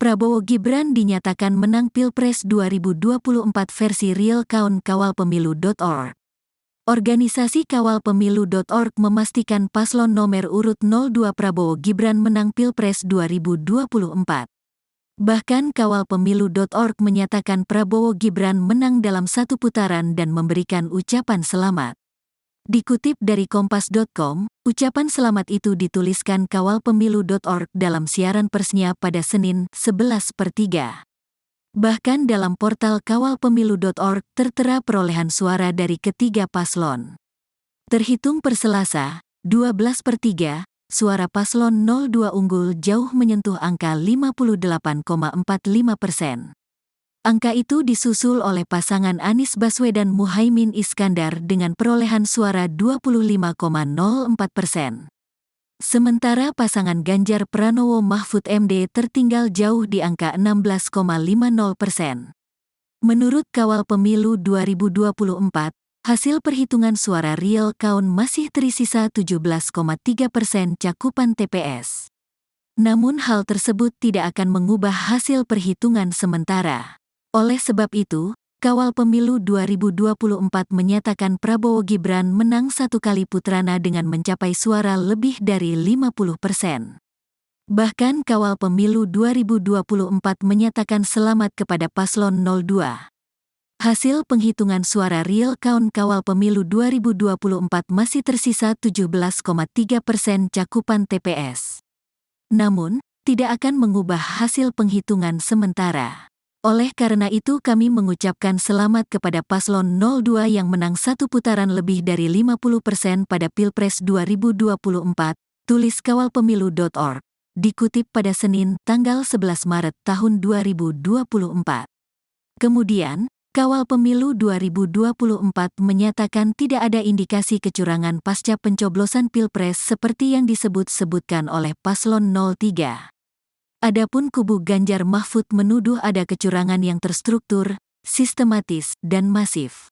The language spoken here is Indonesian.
Prabowo Gibran dinyatakan menang Pilpres 2024 versi Real Count Kawalpemilu.org. Organisasi Kawalpemilu.org memastikan paslon nomor urut 02 Prabowo Gibran menang Pilpres 2024. Bahkan Kawalpemilu.org menyatakan Prabowo Gibran menang dalam satu putaran dan memberikan ucapan selamat. Dikutip dari Kompas.com, ucapan selamat itu dituliskan Kawalpemilu.org dalam siaran persnya pada Senin, 11/3. Bahkan dalam portal Kawalpemilu.org tertera perolehan suara dari ketiga paslon. Terhitung per Selasa, 12/3, suara paslon 02 unggul jauh menyentuh angka 58,45%. Angka itu disusul oleh pasangan Anies Baswedan Muhaimin Iskandar dengan perolehan suara 25,04%. Sementara pasangan Ganjar Pranowo Mahfud MD tertinggal jauh di angka 16,50%. Menurut Kawal Pemilu 2024, hasil perhitungan suara real count masih tersisa 17,3% cakupan TPS. Namun hal tersebut tidak akan mengubah hasil perhitungan sementara. Oleh sebab itu, Kawal Pemilu 2024 menyatakan Prabowo Gibran menang satu kali putrana dengan mencapai suara lebih dari 50%. Bahkan Kawal Pemilu 2024 menyatakan selamat kepada paslon 02. Hasil penghitungan suara real count Kawal Pemilu 2024 masih tersisa 17,3% cakupan TPS. Namun, tidak akan mengubah hasil penghitungan sementara. Oleh karena itu kami mengucapkan selamat kepada paslon 02 yang menang satu putaran lebih dari 50% pada Pilpres 2024, tulis Kawalpemilu.org. Dikutip pada Senin, tanggal 11 Maret tahun 2024. Kemudian, Kawal Pemilu 2024 menyatakan tidak ada indikasi kecurangan pasca pencoblosan Pilpres seperti yang disebut-sebutkan oleh paslon 03. Adapun kubu Ganjar Mahfud menuduh ada kecurangan yang terstruktur, sistematis, dan masif.